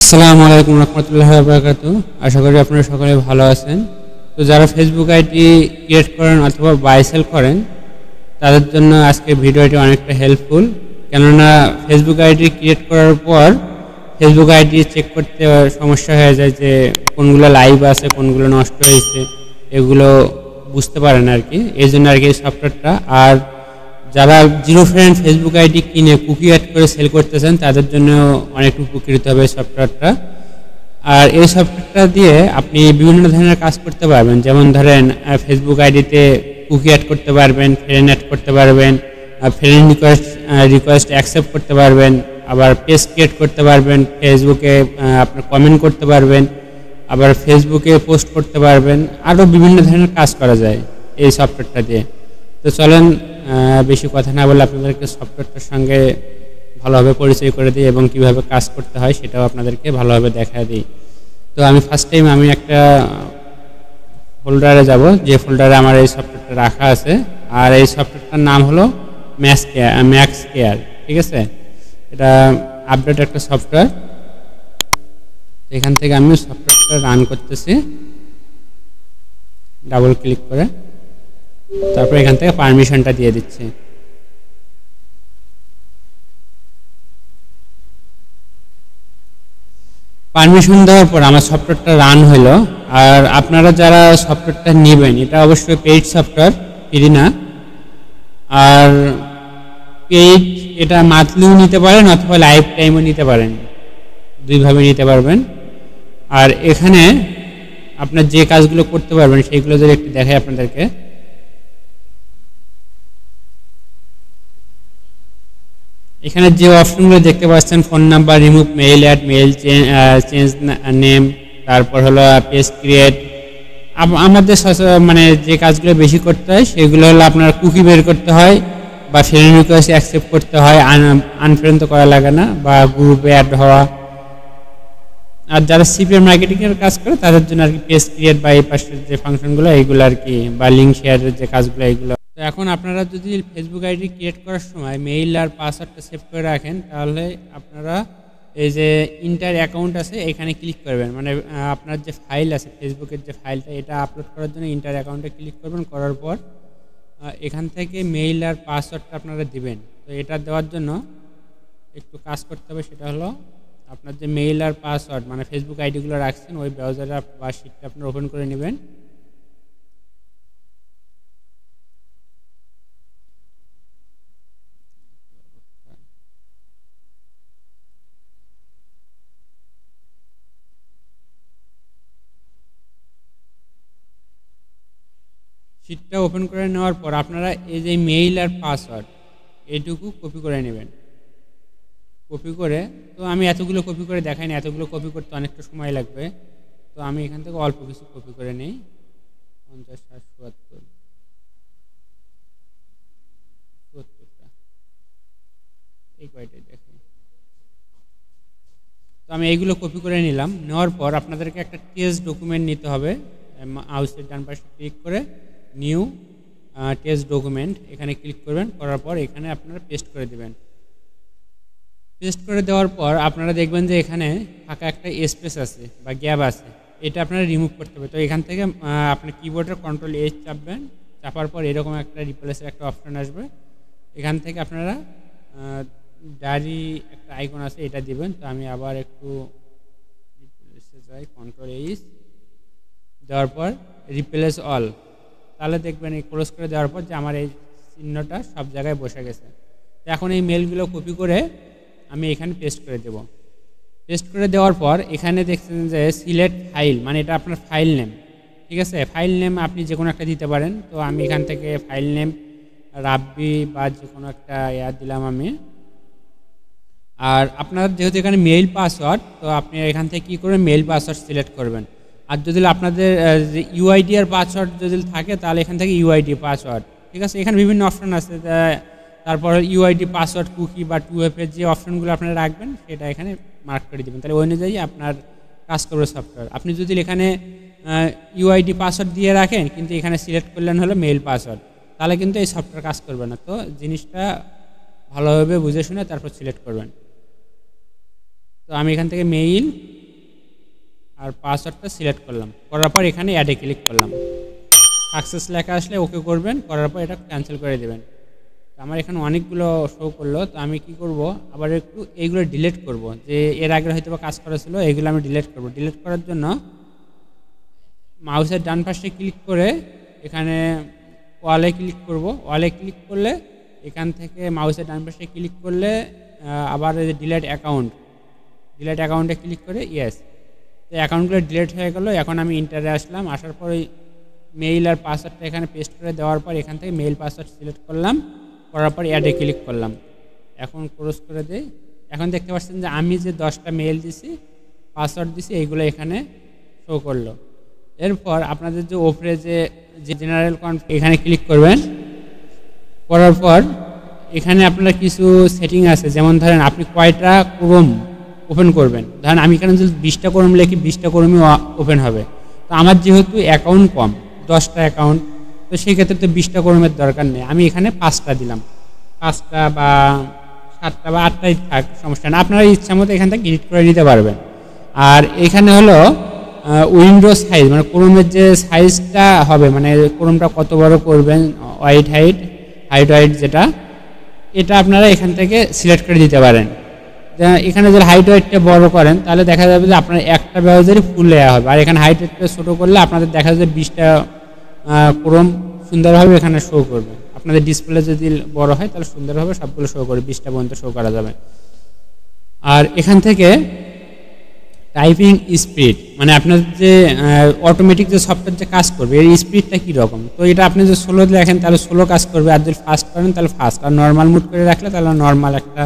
আসসালামু আলাইকুম রহমতুল্লাহি ওয়া বারাকাতুহু। আশা করি আপনারা সকলে ভালো আছেন। তো যারা ফেসবুক আইডি ক্রিয়েট করেন অথবা বাই সেল করেন তাদের জন্য আজকে ভিডিওটি অনেকটা হেল্পফুল, কেননা ফেসবুক আইডি ক্রিয়েট করার পর ফেসবুক আইডি চেক করতে সমস্যা হয়ে যায় যে কোনগুলো লাইভ আছে কোনগুলো নষ্ট হয়েছে, এগুলো বুঝতে পারেন আর কি। এই জন্য আর কি এই সফটওয়্যারটা। আর যারা জিরো ফ্রেন্ড ফেসবুক আইডি কিনে কুকি অ্যাড করে সেল করতেছেন তাদের জন্য অনেক উপকৃত হবে এই সফটওয়্যারটা। আর এই সফটওয়্যারটা দিয়ে আপনি বিভিন্ন ধরনের কাজ করতে পারবেন, যেমন ধরেন ফেসবুক আইডিতে কুকি অ্যাড করতে পারবেন, ফ্রেন্ড অ্যাড করতে পারবেন, ফ্রেন্ড রিকোয়েস্ট অ্যাকসেপ্ট করতে পারবেন, আবার পেজ ক্রিয়েট করতে পারবেন, ফেসবুকে আপনার কমেন্ট করতে পারবেন, আবার ফেসবুকে পোস্ট করতে পারবেন, আরও বিভিন্ন ধরনের কাজ করা যায় এই সফটওয়্যারটা দিয়ে। তো চলেন বেশি কথা না বলে আপনাদেরকে সফটওয়্যারটার সঙ্গে ভালোভাবে পরিচয় করে দিই এবং কীভাবে কাজ করতে হয় সেটাও আপনাদেরকে ভালোভাবে দেখা দিই। তো আমি ফার্স্ট টাইম আমি একটা ফোল্ডারে যাব, যে ফোল্ডারে আমার এই সফটওয়্যারটা রাখা আছে। আর এই সফটওয়্যারটার নাম হলো ম্যাক্স কেয়ার, ঠিক আছে। এটা আপডেট একটা সফটওয়্যার। এখান থেকে আমি সফটওয়্যারটা রান করতেছি ডাবল ক্লিক করে, তারপর এখান থেকে পারমিশনটা দিয়ে দিচ্ছি। পারমিশন দেওয়ার পর আমার সফটওয়্যারটা রান হলো। আর আপনারা যারা সফটওয়্যারটা নেবেন এটা অবশ্যই পেইড সফটওয়্যার, ফ্রি না। আর পেইড এটা মান্থলিও নিতে পারেন অথবা লাইফ টাইমও নিতে পারেন, দুইভাবে নিতে পারবেন। আর এখানে আপনার যে কাজগুলো করতে পারবেন সেইগুলো যদি একটু দেখাই আপনাদেরকে। এখানে যে অপশনগুলো দেখতে পাচ্ছেন, phone number, remove mail add, mail change name, তারপর হলো পেজ ক্রিয়েট। আমাদের মানে যে কাজগুলো বেশি করতে হয় সেগুলো হলো আপনার কুকি বের করতে হয়, বা ফ্রেন্ড রিকোয়েস্ট অ্যাকসেপ্ট করতে হয়, আনফ্রেন্ড তো করা লাগে না, বা গ্রুপে অ্যাড হওয়া। আর যারা সিপিএম মার্কেটিংয়ের কাজ করে তাদের জন্য আর কি পেজ ক্রিয়েট বা এই পাশের যে ফাংশনগুলো এইগুলো আর কি, বা লিঙ্ক শেয়ারের যে কাজগুলো এইগুলো। তো এখন আপনারা যদি ফেসবুক আইডি ক্রিয়েট করার সময় মেইল আর পাসওয়ার্ডটা সেভ করে রাখেন, তাহলে আপনারা এই যে ইন্টার অ্যাকাউন্ট আছে এখানে ক্লিক করবেন। মানে আপনার যে ফাইল আছে ফেসবুকের যে ফাইলটা, এটা আপলোড করার জন্য ইন্টার অ্যাকাউন্টে ক্লিক করবেন। করার পর এখান থেকে মেইল আর পাসওয়ার্ডটা আপনারা দিবেন। তো এটা দেওয়ার জন্য একটু কাজ করতে হবে, সেটা হলো আপনার যে মেইল আর পাসওয়ার্ড মানে ফেসবুক আইডিগুলো রাখছেন ওই ব্রাউজারে বা শিটটা আপনারা ওপেন করে নেবেন। শিটটা ওপেন করে নেওয়ার পর আপনারা এই যে মেইল আর পাসওয়ার্ড এইটুকু কপি করে নেবেন। কপি করে, তো আমি এতগুলো কপি করে দেখাই না, এতগুলো কপি করতে অনেকটা সময় লাগবে। তো আমি এখান থেকে অল্প কিছু কপি করে নেই, 50, 60, 70টা, এই কয়টাই দেখাই। তো আমি এইগুলো কপি করে নিলাম। নেওয়ার পর আপনাদেরকে একটা টেক্সট ডকুমেন্ট নিতে হবে। মাউসের ডান পাশে ক্লিক করে নিউ টেক্সট ডকুমেন্ট এখানে ক্লিক করবেন। করার পর এখানে আপনারা পেস্ট করে দেবেন। পেস্ট করে দেওয়ার পর আপনারা দেখবেন যে এখানে ফাঁকা একটা স্পেস আছে বা গ্যাপ আছে, এটা আপনারা রিমুভ করতে হবে। তো এখান থেকে আপনার কিবোর্ডের Ctrl+H চাপবেন। চাপার পর এরকম একটা রিপ্লেসের একটা অপশন আসবে। এখান থেকে আপনারা ডায়েরি একটা আইকন আছে এটা দিবেন। তো আমি আবার একটু রিপ্লেসে যাই, Ctrl+H দেওয়ার পর রিপ্লেস অল, তাহলে দেখবেন এই ক্লোজ করে দেওয়ার পর যে আমার এই চিহ্নটা সব জায়গায় বসে গেছে। তো এখন এই মেলগুলো কপি করে আমি এখানে পেস্ট করে দেব। পেস্ট করে দেওয়ার পর এখানে দেখছেন যে সিলেক্ট ফাইল, মানে এটা আপনার ফাইল নেম, ঠিক আছে। ফাইল নেম আপনি যে কোনো একটা দিতে পারেন। তো আমি এখান থেকে ফাইল নেম রাব্বি বা যে কোনো একটা দিলাম আমি। আর আপনার যেহেতু এখানে মেইল পাসওয়ার্ড, তো আপনি এখান থেকে কী করবেন, মেইল পাসওয়ার্ড সিলেক্ট করবেন। আর যদি আপনাদের ইউআইডি আর পাসওয়ার্ড যদি থাকে তাহলে এখান থেকে ইউআইডি পাসওয়ার্ড, ঠিক আছে। এখানে বিভিন্ন অপশন আছে, তারপর ইউআইডি পাসওয়ার্ড কুকি বা 2FA যে অপশনগুলো আপনারা রাখবেন সেটা এখানে মার্ক করে দেবেন। তাহলে ওই অনুযায়ী আপনার কাজ করবে সফটওয়্যার। আপনি যদি এখানে ইউআইডি পাসওয়ার্ড দিয়ে রাখেন কিন্তু এখানে সিলেক্ট করলেন হলো মেইল পাসওয়ার্ড, তাহলে কিন্তু এই সফটওয়্যার কাজ করবে না। তো জিনিসটা ভালোভাবে বুঝে শুনে তারপর সিলেক্ট করবেন। তো আমি এখান থেকে মেইল আর পাসওয়ার্ডটা সিলেক্ট করলাম, করার পর এখানে অ্যাডে ক্লিক করলাম। সাকসেস লেখা আসলে ওকে করবেন, করার পর এটা ক্যান্সেল করে দেবেন। আমার এখানে অনেকগুলো শো করলো, তো আমি কি করব, আবার একটু এইগুলো ডিলিট করব, যে এর আগে হয়তো কাজ করা ছিল এইগুলো আমি ডিলিট করব। ডিলিট করার জন্য মাউসের ডান পাশে ক্লিক করে এখানে ওয়ালে ক্লিক করব। ওয়ালে ক্লিক করলে এখান থেকে মাউসের ডান পাশে ক্লিক করলে আবার ডিলিট অ্যাকাউন্টে ক্লিক করে ইয়েস, তো অ্যাকাউন্টগুলো ডিলিট হয়ে গেল। এখন আমি ইন্টারে আসলাম, আসার পর মেইল আর পাসওয়ার্ডটা এখানে পেস্ট করে দেওয়ার পর এখান থেকে মেইল পাসওয়ার্ড সিলেক্ট করলাম, করার পর অ্যাডে ক্লিক করলাম। এখন ক্লোজ করে দেই। এখন দেখতে পাচ্ছেন যে আমি যে 10টা মেইল দিছি, পাসওয়ার্ড দিছি, এইগুলো এখানে শো করলো। এরপর আপনাদের যে ওপরে যে জেনারেল এখানে ক্লিক করবেন, করার পর এখানে আপনার কিছু সেটিং আছে, যেমন ধরেন আপনি কয়টা ক্রোম ওপেন করবেন। ধরেন আমি এখানে যদি 20টা ক্রোম লিখি 20টা ক্রোমই ওপেন হবে। তো আমার যেহেতু অ্যাকাউন্ট কম, 10টা অ্যাকাউন্ট, তো সেই ক্ষেত্রে তো 20টা ক্রোমের দরকার নেই, আমি এখানে 5টা দিলাম। 5টা বা 7টা বা 8টাই থাক, সমস্যা না, আপনারা ইচ্ছা মতো এখান থেকে এডিট করে নিতে পারবেন। আর এখানে হলো উইন্ডো সাইজ, মানে ক্রোমের যে সাইজটা হবে, মানে ক্রোমটা কত বড় করবেন, হাইট যেটা, এটা আপনারা এখান থেকে সিলেক্ট করে দিতে পারেন। এখানে যদি হাইট ওয়েটটা বড় করেন তাহলে দেখা যাবে যে আপনার একটা ব্রাউজারই ফুল লেয়া হবে, আর এখানে হাইট ওয়েটটা ছোটো করলে আপনাদের দেখা যাবে 20টা ক্রোম সুন্দরভাবে এখানে শো করবে। আপনাদের ডিসপ্লে যদি বড় হয় তাহলে সুন্দরভাবে সবগুলো শো করবে, 20টা পর্যন্ত শো করা যাবে। আর এখান থেকে টাইপিং স্পিড, মানে আপনার যে অটোমেটিক যে সফটওয়্যার যে কাজ করবে এর স্পিডটা কীরকম, তো এটা আপনি যদি স্লো লেখেন তাহলে স্লো কাজ করবে, আর যদি ফাস্ট করেন তাহলে ফাস্ট, আর নর্মাল মুড করে রাখলে তাহলে নর্মাল একটা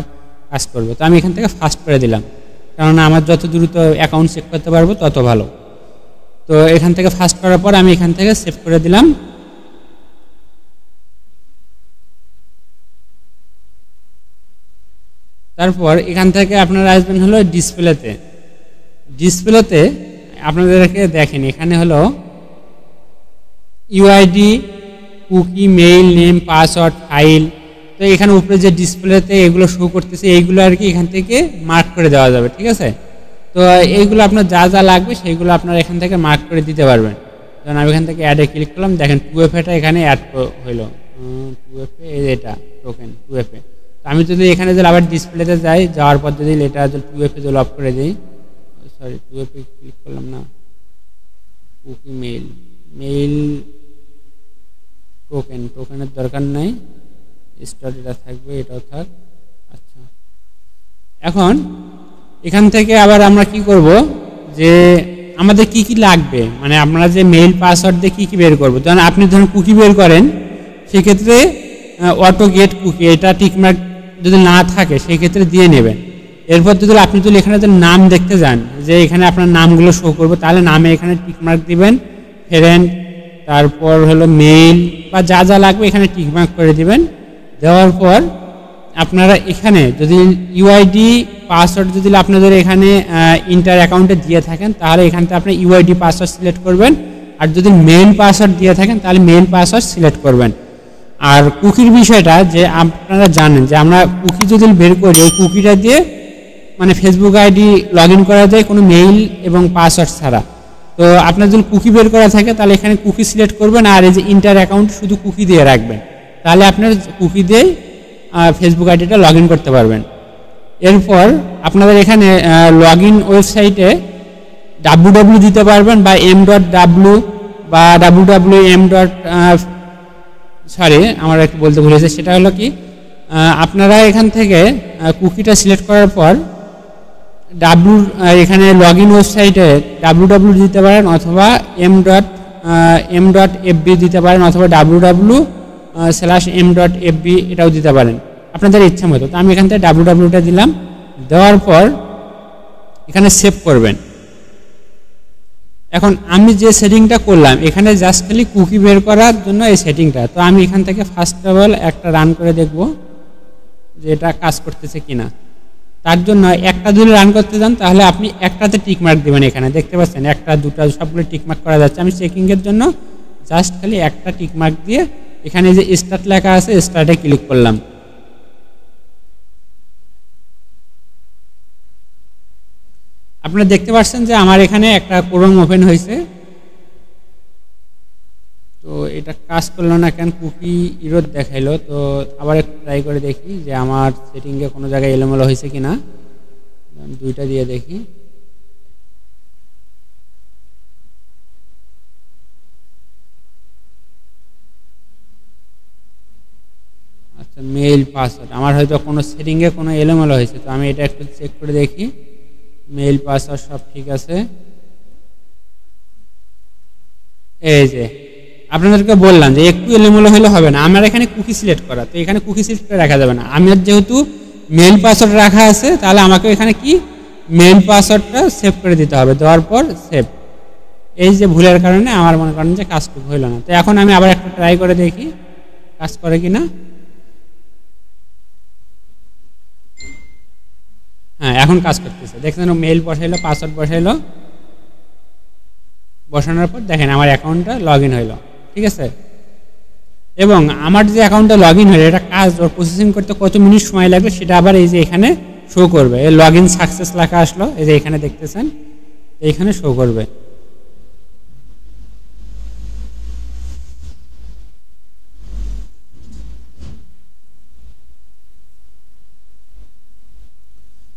কাজ করবে। তো আমি এখান থেকে ফাস্ট করে দিলাম, কারণ আমার যত দ্রুত অ্যাকাউন্ট চেক করতে পারবো তত ভালো। তো এখান থেকে ফাস্ট করার পর আমি এখান থেকে সেভ করে দিলাম। তারপর এখান থেকে আপনারা আসবেন হলো ডিসপ্লেতে আপনাদেরকে দেখেন এখানে হলো UID, cookie, mail name, password, file. তো এখানে উপরে যে ডিসপ্লেতে এগুলো শো করতেছে এইগুলো আর কি এখান থেকে মার্ক করে দেওয়া যাবে, ঠিক আছে। তো এইগুলো আপনার যা যা লাগবে সেইগুলো আপনারা এখান থেকে মার্ক করে দিতে পারবেন। যেমন আমি এখান থেকে অ্যাডে ক্লিক করলাম, দেখেন 2FA এখানে অ্যাড হইলো, 2FA এটা টোকেন 2FA। তো আমি যদি এখানে যদি আবার ডিসপ্লেতে যাই, যাওয়ার পর যদি এটা যদি 2FA যদি অফ করে দিই, সরি 2FA ক্লিক করলাম না, কুকি, মেইল টোকেনের দরকার নাই, স্টার্ট এটা থাকবে, এটাও থাক। আচ্ছা, এখন এখান থেকে আবার আমরা কি করব, যে আমাদের কি কি লাগবে, মানে আপনারা যে মেইল পাসওয়ার্ড দিয়ে কী কী বের করবো। ধরেন আপনি ধরুন কুকি বের করেন, সেক্ষেত্রে অটো গেট কুকি এটা টিকমার্ক যদি না থাকে সেক্ষেত্রে দিয়ে নেবেন। এরপর যদি আপনি যদি এখানে যে নাম দেখতে যান, যে এখানে আপনার নামগুলো শো করবো, তাহলে নামে এখানে টিকমার্ক দিবেন, ফ্রেন্ড, তারপর হলো মেইল বা যা যা লাগবে এখানে টিকমার্ক করে দিবেন। দেওয়ার পর আপনারা এখানে যদি ইউআইডি পাসওয়ার্ড যদি আপনাদের এখানে ইন্টার অ্যাকাউন্টে দিয়ে থাকেন তাহলে এখান থেকে আপনি ইউআইডি পাসওয়ার্ড সিলেক্ট করবেন, আর যদি মেইল পাসওয়ার্ড দিয়ে থাকেন তাহলে মেইল পাসওয়ার্ড সিলেক্ট করবেন। আর কুকির বিষয়টা যে আপনারা জানেন যে আমরা কুকি যদি বের করি, ওই কুকিটা দিয়ে মানে ফেসবুক আইডি লগ ইন করা যায় কোনো মেইল এবং পাসওয়ার্ড ছাড়া। তো আপনার যদি কুকি বের করা থাকে তাহলে এখানে কুকি সিলেক্ট করবেন, আর এই যে ইন্টার অ্যাকাউন্ট শুধু কুকি দিয়ে রাখবেন, তাহলে আপনার কুকি দিয়ে ফেসবুক আইডিটা লগ ইন করতে পারবেন। এরপর আপনাদের এখানে লগ ইন ওয়েবসাইটে www দিতে পারবেন বা m.w বা www.m. সরি আমার একটু বলতে ভুলেছে, সেটা হলো কি আপনারা এখান থেকে কুকিটা সিলেক্ট করার পর এখানে লগ ইন ওয়েবসাইটে www দিতে পারেন, অথবা m.fb দিতে পারেন, অথবা www/m.fb এটাও দিতে পারেন আপনাদের ইচ্ছা মতো। তো আমি এখান থেকে www দিলাম। দেওয়ার পর এখানে সেভ করবেন। এখন আমি যে সেটিংটা করলাম এখানে জাস্ট খালি কুকি বের করার জন্য এই সেটিংটা। তো আমি এখান থেকে ফার্স্ট অফ অল একটা রান করে দেখব যে এটা কাজ করতেছে কিনা। তার জন্য একটা যদি রান করতে যান তাহলে আপনি একটাতে টিকমার্ক দেবেন। এখানে দেখতে পাচ্ছেন একটা দুটা সবগুলো টিকমার্ক করা যাচ্ছে। আমি চেকিংয়ের জন্য জাস্ট খালি একটা টিকমার্ক দিয়ে এখানে যে স্টার্ট লেখা আছে স্টার্টে ক্লিক করলাম। আপনারা দেখতে পাচ্ছেন যে আমার এখানে একটা ক্রোম ওপেন হয়েছে। তো এটা কাজ করলো না কেন, কুকি ইরোর দেখাইলো। তো আবার একটু ট্রাই করে দেখি যে আমার সেটিংয়ে কোনো জায়গায় এলোমেলো হয়েছে কিনা। দুইটা দিয়ে দেখি। আচ্ছা, মেইল পাসওয়ার্ড আমার হয়তো কোনো সেটিংয়ে কোনো এলোমেলো হয়েছে। তো আমি এটা একটু চেক করে দেখি। মেইল পাসওয়ার্ড সব ঠিক আছে। এই যে আপনাদেরকে বললাম যে একটু এলোমেলো হলে হবে না, আমার এখানে কুকি সিলেক্ট করা, তো এখানে কুকি সিলেক্ট করে রাখা যাবে না। আমার যেহেতু মেইল পাসওয়ার্ড রাখা আছে, তাহলে আমাকে এখানে কি মেইল পাসওয়ার্ডটা সেভ করে দিতে হবে। দেওয়ার পর সেভ। এই যে ভুলের কারণে আমার মনে করেন যে কাজটুকু হইল না। তো এখন আমি আবার একটা ট্রাই করে দেখি কাজ করে কিনা। হ্যাঁ, এখন কাজ করতেছে। দেখছেন মেইল বসাইলো, পাসওয়ার্ড বসাইলো, বসানোর পর দেখেন আমার অ্যাকাউন্টটা লগ ইন হইলো। ঠিক আছে, এবং আমার যে অ্যাকাউন্টটা লগ ইন হলো এটা কাজ ওর প্রসেসিং করতে কত মিনিট সময় লাগবে সেটা আবার এই যে এখানে শো করবে। এই লগ ইন সাকসেস লেখা আসলো, এই যে এখানে দেখতেছেন, এইখানে শো করবে।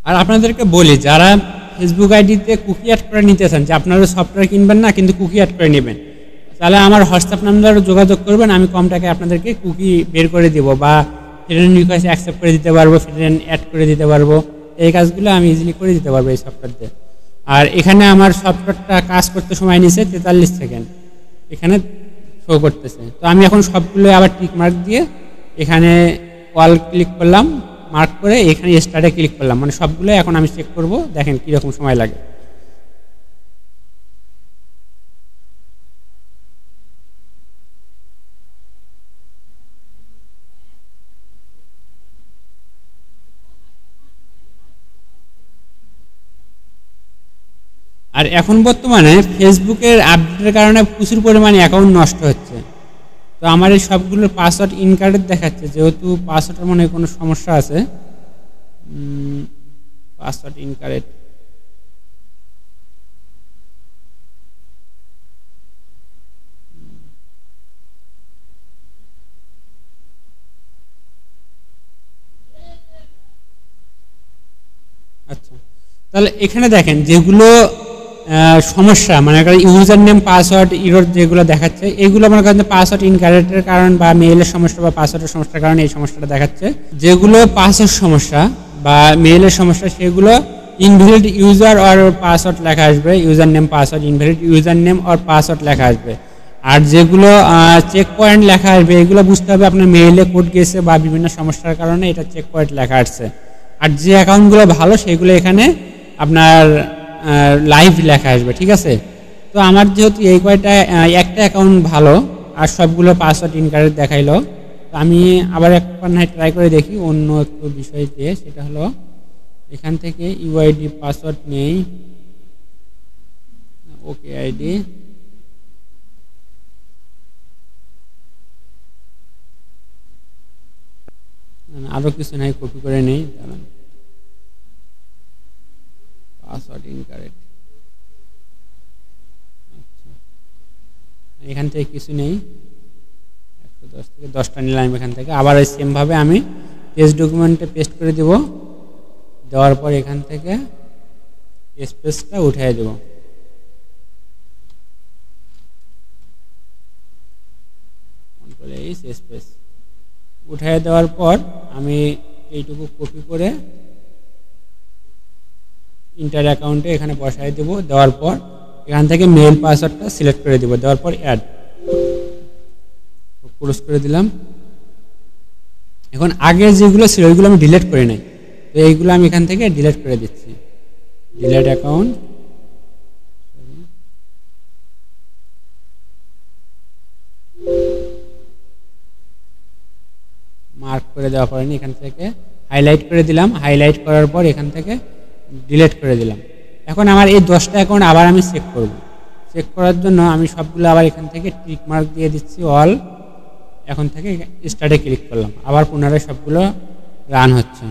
আর আপনাদেরকে বলি, যারা ফেসবুক আইডিতে কুকি অ্যাড করে নিতে চান, যে আপনারা সফটওয়্যার কিনবেন না কিন্তু কুকি অ্যাড করে নেবেন, তাহলে আমার হোয়াটসঅ্যাপ নাম্বারে যোগাযোগ করবেন। আমি কম টাকায় আপনাদেরকে কুকি বের করে দিব, বা ফ্রেন্ড রিকোয়েস্ট অ্যাকসেপ্ট করে দিতে পারবো, ফ্রেন্ড অ্যাড করে দিতে পারবো। এই কাজগুলো আমি ইজিলি করে দিতে পারবো এই সফটওয়্যার দিয়ে। আর এখানে আমার সফটওয়্যারটা কাজ করতে সময় নিয়েছে 43 সেকেন্ড, এখানে শো করতেছে। তো আমি এখন সবগুলো আবার টিক মার্ক দিয়ে এখানে অল ক্লিক করলাম, মার্ক করে এখানে স্টার্টে ক্লিক করলাম, মানে সবগুলো এখন আমি চেক করব, দেখেন কীরকম সময় লাগে। আর এখন বর্তমানে ফেসবুকের আপডেটের কারণে প্রচুর পরিমাণে অ্যাকাউন্ট নষ্ট হচ্ছে। তো আমার এই সবগুলোর পাসওয়ার্ড ইনকারেক্ট দেখাচ্ছে, যেহেতু পাসওয়ার্ডের মনে কোনো সমস্যা আছে। পাসওয়ার্ড ইনকারেক্ট, আচ্ছা তাহলে এখানে দেখেন যেগুলো সমস্যা, মানে ইউজার নেম পাসওয়ার্ড ইরর যেগুলো দেখাচ্ছে, এগুলো মনে করেন পাসওয়ার্ড ইনকারেক্টের কারণ বা মেইলের সমস্যা বা পাসওয়ার্ডের সমস্যার কারণে এই সমস্যাটা দেখাচ্ছে। যেগুলো পাসওয়ার্ড সমস্যা বা মেইলের সমস্যা, সেগুলো ইনভ্যালিড ইউজার অর পাসওয়ার্ড লেখা আসবে, user name password invalid user name or password লেখা আসবে। আর যেগুলো চেক পয়েন্ট লেখা আসবে, এগুলো বুঝতে হবে আপনার মেইলে কোড গেছে বা বিভিন্ন সমস্যার কারণে এটা চেক পয়েন্ট লেখা আসছে। আর যে অ্যাকাউন্টগুলো ভালো সেগুলো এখানে আপনার লাইভ লেখা আসবে। ঠিক আছে, তো আমার যেহেতু এই কয়টা একটা অ্যাকাউন্ট ভালো আর সবগুলো পাসওয়ার্ড ইনকারেক্ট দেখাইলো, তো আমি আবার একবার না ট্রাই করে দেখি অন্য একটু বিষয় দিয়ে। সেটা হলো এখান থেকে ইউআইডি পাসওয়ার্ড নেই, ওকে আইডি, আরও কিছু নাই, কপি করে নেই, দাঁড়ান। পাসওয়ার্ড ইনকারেক্ট, আচ্ছা এখান থেকে কিছু নেই, 110 থেকে 10টা নিলাম এখান থেকে। আবার ওই সেমভাবে আমি টেক্সট ডকুমেন্টে পেস্ট করে দেব, দেওয়ার পর এখান থেকে স্পেসটা উঠিয়ে দেব। স্পেস উঠিয়ে দেওয়ার পর আমি এইটুকু কপি করে ইন্টার অ্যাকাউন্টে এখানে বসাই দেব। দেওয়ার পর এখান থেকে মেইল পাসওয়ার্ডটা সিলেক্ট করে দেব, দেওয়ার পর অ্যাড ক্লোজ করে দিলাম। এখন আগে যেগুলো ছিল ওইগুলো আমি ডিলিট করে নাই, তো এইগুলো আমি এখান থেকে ডিলিট করে দিচ্ছি। ডিলিট অ্যাকাউন্ট, মার্ক করে দেওয়া পড়েনি, এখান থেকে হাইলাইট করে দিলাম। হাইলাইট করার পর এখান থেকে ডিলিট করে দিলাম। এখন আমার এই 10টা অ্যাকাউন্ট আবার আমি চেক করব। চেক করার জন্য আমি সবগুলো আবার এখান থেকে টিক মার্ক দিয়ে দিচ্ছি অল। এখন থেকে স্টার্টে ক্লিক করলাম, আবার পুনরায় সবগুলো রান হচ্ছে।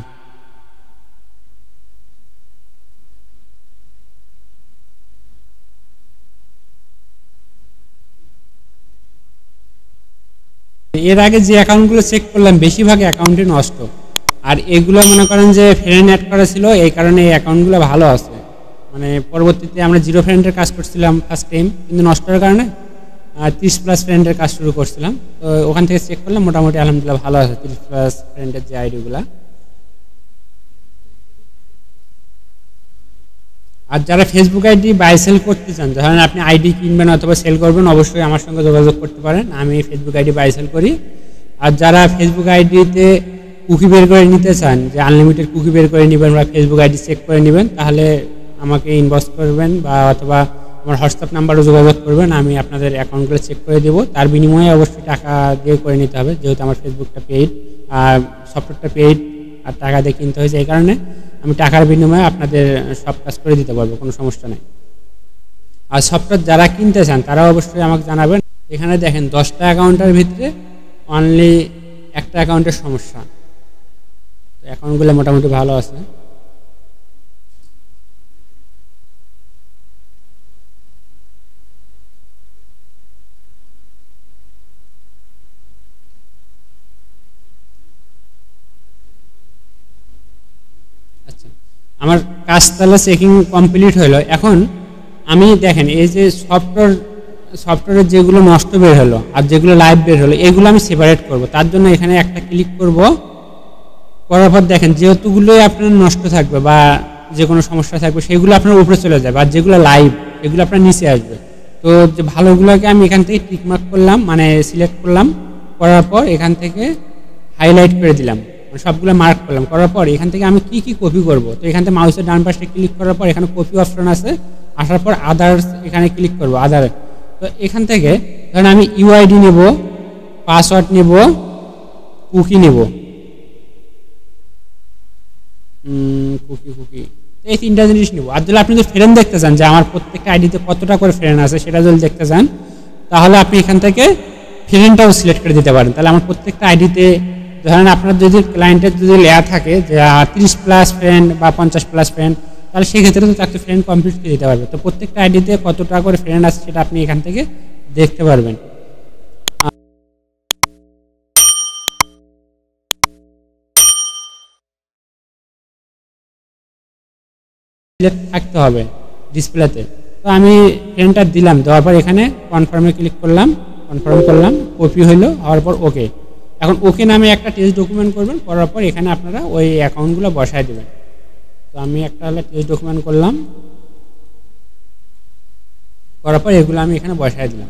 এর আগে যে অ্যাকাউন্টগুলো চেক করলাম বেশিরভাগ অ্যাকাউন্টই নষ্ট, আর এগুলো মনে করেন যে ফ্রেন্ড অ্যাড করা ছিল, এই কারণে এই অ্যাকাউন্টগুলো ভালো আছে। মানে পরবর্তীতে আমরা 0 ফ্রেন্ডের কাজ করছিলাম ফার্স্ট টাইম, কিন্তু নষ্ট হওয়ার কারণে 30+ ফ্রেন্ডের কাজ শুরু করছিলাম। তো ওখান থেকে চেক করলাম মোটামুটি আলহামদুলিল্লাহ ভালো আছে 30+ ফ্রেন্ডের যে আইডিগুলো। আর যারা ফেসবুক আইডি বাই সেল করতে চান, ধরেন আপনি আইডি কিনবেন অথবা সেল করবেন, অবশ্যই আমার সঙ্গে যোগাযোগ করতে পারেন, আমি ফেসবুক আইডি বাই সেল করি। আর যারা ফেসবুক আইডিতে কুকি বের করে নিতে চান, যে আনলিমিটেড কুকি বের করে নেবেন বা ফেসবুক আইডি চেক করে নেবেন, তাহলে আমাকে ইনবক্স করবেন বা অথবা আমার হোয়াটসঅ্যাপ নাম্বারও যোগাযোগ করবেন, আমি আপনাদের অ্যাকাউন্টগুলো চেক করে দেবো। তার বিনিময়ে অবশ্যই টাকা দিয়ে করে নিতে হবে, যেহেতু আমার ফেসবুকটা পেইড আর সফটওয়্যারটা পেইড, আর টাকা দিয়ে কিনতে হয়েছে, এই কারণে আমি টাকার বিনিময়ে আপনাদের সব কাজ করে দিতে পারবো, কোনো সমস্যা নেই। আর সফটওয়্যার যারা কিনতে চান তারাও অবশ্যই আমাকে জানাবেন। এখানে দেখেন 10টা অ্যাকাউন্টের ভিতরে অনলি একটা অ্যাকাউন্টের সমস্যা, অ্যাকাউন্টগুলো মোটামুটি ভালো আছে। আচ্ছা, আমার কাজ তাহলে চেকিং কমপ্লিট হলো। এখন আমি দেখেন এই যে সফটওয়্যারের যেগুলো নষ্ট বের হলো আর যেগুলো লাইভ বের হলো, এগুলো আমি সেপারেট করব। তার জন্য এখানে একটা ক্লিক করব, করার পর দেখেন যেহেতুগুলোই আপনার নষ্ট থাকবে বা যে কোনো সমস্যা থাকবে সেগুলো আপনার উপরে চলে যাবে, আর যেগুলো লাইভ এগুলো আপনার নিচে আসবে। তো যে ভালোগুলোকে আমি এখান থেকে টিকমার্ক করলাম, মানে সিলেক্ট করলাম, করার পর এখান থেকে হাইলাইট করে দিলাম, সবগুলো মার্ক করলাম। করার পর এখান থেকে আমি কি কি কপি করব, তো এখান থেকে মাউসের ডান পাশে ক্লিক করার পর এখানে কপি অপশন আছে, আসার পর আদার্স এখানে ক্লিক করব, আদার। তো এখান থেকে ধরেন আমি ইউআইডি নেব, পাসওয়ার্ড নেব, কুকি নেব, কুকি এই 3টা জিনিস নেব। আর যদি আপনি যদি ফ্রেন্ড দেখতে চান যে আমার প্রত্যেকটা আইডিতে কতটা করে ফ্রেন্ড আছে সেটা যদি দেখতে চান, তাহলে আপনি এখান থেকে ফ্রেন্ডটাও সিলেক্ট করে দিতে পারেন। তাহলে আমার প্রত্যেকটা আইডিতে ধরেন আপনার যদি ক্লায়েন্টের যদি লেয়ার থাকে যে 30+ ফ্রেন্ড বা 50+ ফ্রেন্ড, তাহলে সেক্ষেত্রে তো তাকে ফ্রেন্ড কমপ্লিট করে দিতে পারবে। তো প্রত্যেকটা আইডিতে কতটা করে ফ্রেন্ড আছে সেটা আপনি এখান থেকে দেখতে পারবেন। থাকতে হবে ডিসপ্লেতে। তো আমি ফ্রেন্ডটা দিলাম, দেওয়ার পর এখানে কনফার্মে ক্লিক করলাম, কনফার্ম করলাম, কপি হলো, হওয়ার পর ওকে। এখন ওকে নামে একটা টেক্সট ডকুমেন্ট করবেন, করার পর এখানে আপনারা ওই অ্যাকাউন্টগুলো বসায় দেবেন। তো আমি একটা হলে টেক্সট ডকুমেন্ট করলাম, করার পর এগুলো আমি এখানে বসায় দিলাম।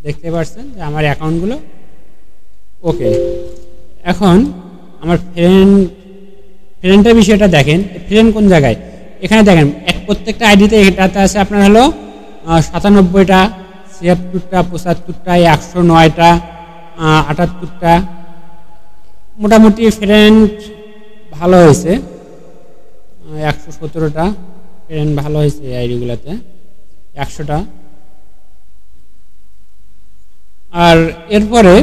দেখতে পাচ্ছেন যে আমার অ্যাকাউন্টগুলো ওকে। এখন আমার ফ্রেন্ডের বিষয়টা দেখেন, ফ্রেন্ড কোন জায়গায়, এখানে দেখেন প্রত্যেকটা আইডিতে এটাতে আছে আপনার হলো 97টা, 76টা, 75টা, 109টা, 78টা, মোটামুটি ফ্রেন্ড ভালো হয়েছে। 117টা ফ্রেন্ড ভালো হয়েছে এই আইডিগুলোতে, 100টা। আর এরপরে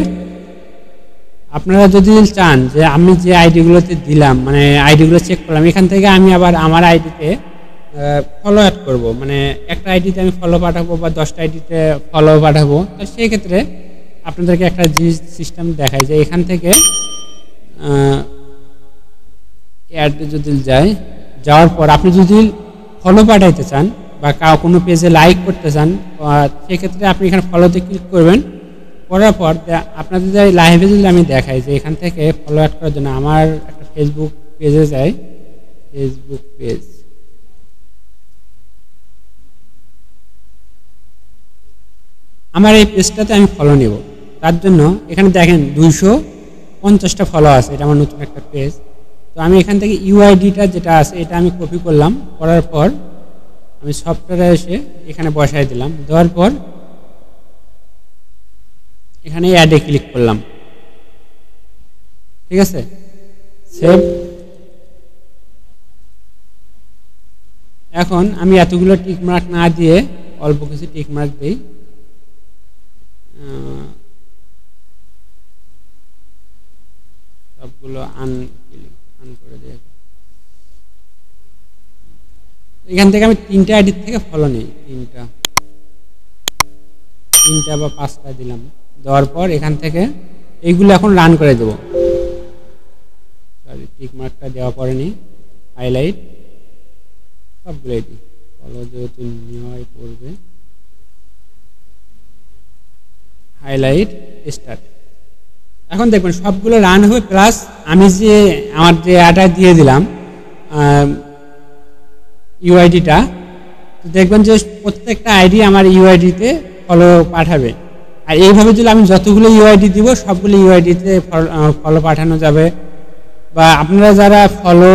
আপনারা যদি চান যে আমি যে আইডিগুলোতে দিলাম, মানে আইডিগুলো চেক করলাম, এখান থেকে আমি আবার আমার আইডিতে ফলো অ্যাড করবো, মানে একটা আইডিতে আমি ফলো পাঠাবো বা 10টা আইডিতে ফলো পাঠাবো। তো সেই ক্ষেত্রে আপনাদেরকে একটা জিনিস সিস্টেম দেখাই যে এখান থেকে অ্যাড যদি যাওয়ার পর আপনি যদি ফলো পাঠাইতে চান বা কোনো পেজে লাইক করতে চান, সেক্ষেত্রে আপনি এখানে ফলোতে ক্লিক করবেন। করার পর আপনাদের যে লাইভে যদি আমি দেখাই যে এখান থেকে ফলো অ্যাড করার জন্য আমার একটা ফেসবুক পেজে যাই, ফেসবুক পেজ, আমার এই পেজটাতে আমি ফলো নেব। তার জন্য এখানে দেখেন 250টা ফলো আছে, এটা আমার নতুন একটা পেজ। তো আমি এখান থেকে ইউআইডিটা যেটা আছে এটা আমি কপি করলাম, করার পর আমি সফটওয়্যারে এসে এখানে বসাই দিলাম, দেওয়ার পর এখানে অ্যাডে ক্লিক করলাম। ঠিক আছে, সেভ। এখন আমি এতগুলো টিকমার্ক না দিয়ে অল্প কিছু টিকমার্ক দিই। সবগুলো আন করে দিয়ে এখান থেকে আমি 3টা আইডি থেকে ফলো নিই, 3টা। 3টা বা 5টা দিলাম। দেওয়ার পর এখান থেকে এইগুলো এখন রান করে দেব। সরি, টিক মার্কটা দেওয়া পড়েনি। হাইলাইট সবগুলোই দিই, ফলো যেহেতু নেওয়াই পড়বে। Highlight start. এখন দেখবেন সবগুলো রান হবে, প্লাস আমি যে আমার যে অ্যাডটা দিয়ে দিলাম ইউআইডিটা, দেখবেন যে প্রত্যেকটা আইডি আমার ইউআইডিতে ফলো পাঠাবে। আর এইভাবে যদি আমি যতগুলো ইউআইডি দিব সবগুলো ইউআইডিতে ফলো পাঠানো যাবে। বা আপনারা যারা ফলো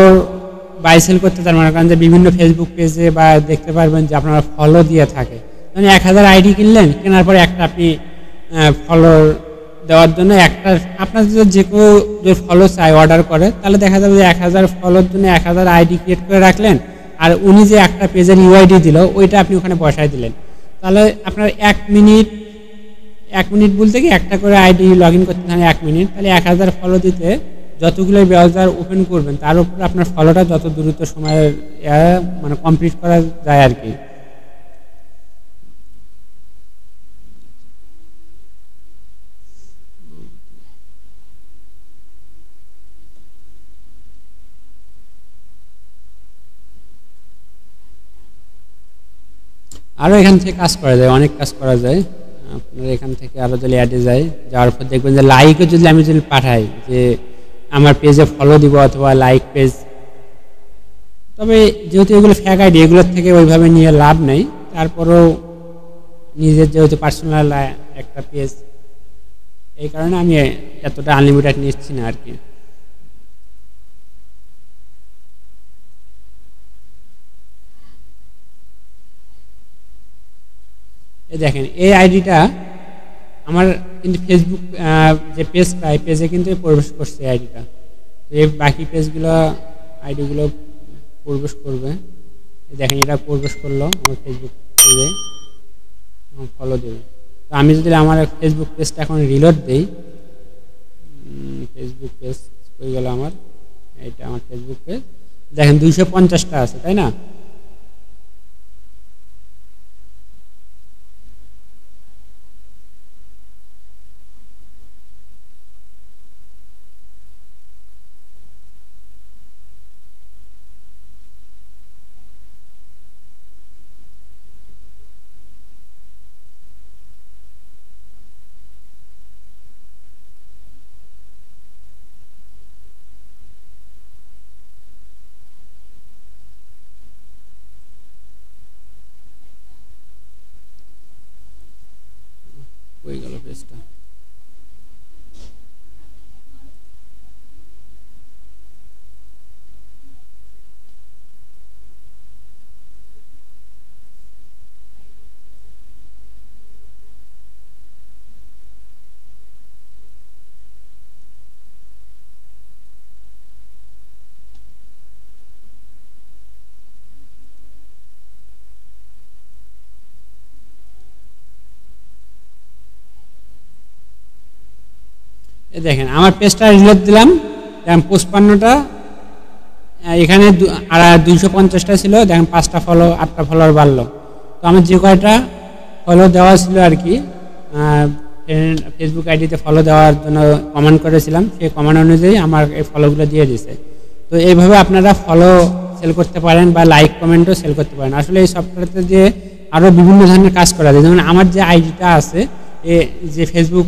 বাই সেল করতে চান, মনে করেন যে বিভিন্ন ফেসবুক পেজে বা দেখতে পারবেন যে আপনারা ফলো দিয়ে থাকে, মানে 1000 আইডি কিনলেন, কেনার পরে একটা আপনি ফলো দেওয়ার জন্য একটা আপনার যে কেউ যে ফলো চাই অর্ডার করে, তাহলে দেখা যাবে যে 1000 ফলোর জন্য 1000 আইডি ক্রিয়েট করে রাখলেন, আর উনি যে একটা পেজের ইউআইডি দিল ওইটা আপনি ওখানে বসায় দিলেন। তাহলে আপনার 1 মিনিট বলতে কি একটা করে আইডি লগ ইন করতে থাকে 1 মিনিট। তাহলে 1000 ফলো দিতে যতগুলো ব্রাউজার ওপেন করবেন তার উপর আপনার ফলোটা যত দ্রুত সময়ে মানে কমপ্লিট করা যায় আর কি। আরও এখান থেকে কাজ করা যায়, অনেক কাজ করা যায়। আপনার এখান থেকে আরও যদি অ্যাডে যায়, যাওয়ার পর দেখবেন যে লাইকও যদি আমি পাঠাই যে আমার পেজে ফলো দিব অথবা লাইক পেজ, তবে যেহেতু এগুলো ফ্যাক আইডি, এগুলোর থেকে ওইভাবে নিয়ে লাভ নেই। তারপরেও নিজের যেহেতু পার্সোনাল একটা পেজ, এই কারণে আমি এতটা আনলিমিটেড নিচ্ছি না আর কি। এই দেখেন এই আইডিটা আমার কিন্তু ফেসবুক যে পেজটা, এই পেজে কিন্তু প্রবেশ করছে এই আইডিটা। এই বাকি পেজগুলো আইডিগুলো প্রবেশ করবে। দেখেন এটা প্রবেশ করলো আমার ফেসবুক পেজে, ফলো দেবে। তো আমি যদি আমার ফেসবুক পেজটা এখন রিলোড দিই, ফেসবুক পেজ হয়ে গেল আমার, এইটা আমার ফেসবুক পেজ। দেখেন 250টা আছে, তাই না? হয়ে গেল পেজটা। দেখেন আমার পেজটা রিলোড দিলাম, 55টা, এখানে আর 250টা ছিল। দেখেন 5টা ফলো, 8টা ফলোয়ার বাড়লো। তো আমার যে কয়টা ফলো দেওয়া ছিল আর কি, ফেসবুক আইডিতে ফলো দেওয়ার জন্য কমেন্ট করেছিলাম, সেই কমেন্ট অনুযায়ী আমার এই ফলোগুলো দিয়ে দিছে। তো এইভাবে আপনারা ফলো সেল করতে পারেন বা লাইক কমেন্টও সেল করতে পারেন। আসলে এই সফটওয়্যারতে যে আরও বিভিন্ন ধরনের কাজ করা যায়, যেমন আমার যে আইডিটা আছে, যে ফেসবুক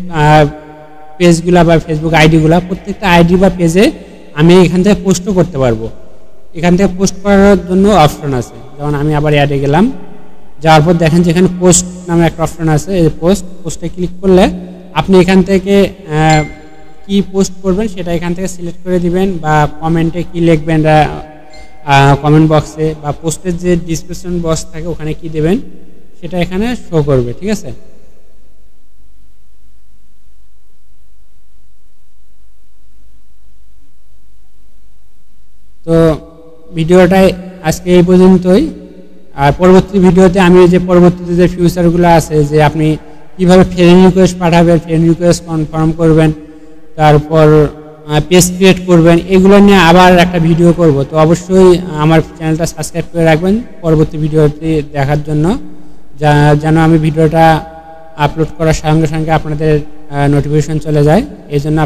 পেজগুলা বা ফেসবুক আইডিগুলা, প্রত্যেকটা আইডি বা পেজে আমি এখান থেকে পোস্টও করতে পারবো। এখান থেকে পোস্ট করার জন্য অপশন আছে। যেমন আমি আবার অ্যাডে গেলাম, যাওয়ার পর দেখেন যেখানে পোস্ট নামে একটা অপশন আছে, এই পোস্টে ক্লিক করলে আপনি এখান থেকে কি পোস্ট করবেন সেটা এখান থেকে সিলেক্ট করে দিবেন, বা কমেন্টে কি লিখবেন কমেন্ট বক্সে, বা পোস্টের যে ডিসক্রিপশন বক্স থাকে ওখানে কি দেবেন সেটা এখানে শো করবে। ঠিক আছে? তো ভিডিওটাই আজকে এই পর্যন্তই। আর পরবর্তী ভিডিওতে আমি যে পরবর্তীতে যে ফিউচারগুলো আছে, যে আপনি কীভাবে ফ্রেন্ড রিকোয়েস্ট পাঠাবেন, ফ্রেন্ড রিকোয়েস্ট কনফার্ম করবেন, তারপর পেজ ক্রিয়েট করবেন, এগুলো নিয়ে আবার একটা ভিডিও করব। তো অবশ্যই আমার চ্যানেলটা সাবস্ক্রাইব করে রাখবেন পরবর্তী ভিডিওটি দেখার জন্য, যেন আমি ভিডিওটা আপলোড করার সঙ্গে সঙ্গে আপনাদের নোটিফিকেশন চলে যায়। এই জন্য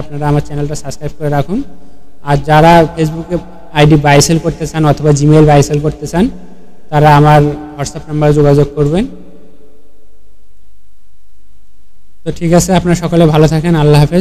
আপনারা আমার চ্যানেলটা সাবস্ক্রাইব করে রাখুন। আর যারা ফেসবুকে আইডি বাই সেল করতে চান অথবা জিমেইল বাই সেল করতে চান তারা আমার হোয়াটসঅ্যাপ নাম্বারে যোগাযোগ করবেন। তো ঠিক আছে, আপনারা সকলে ভালো থাকেন। আল্লাহ হাফেজ।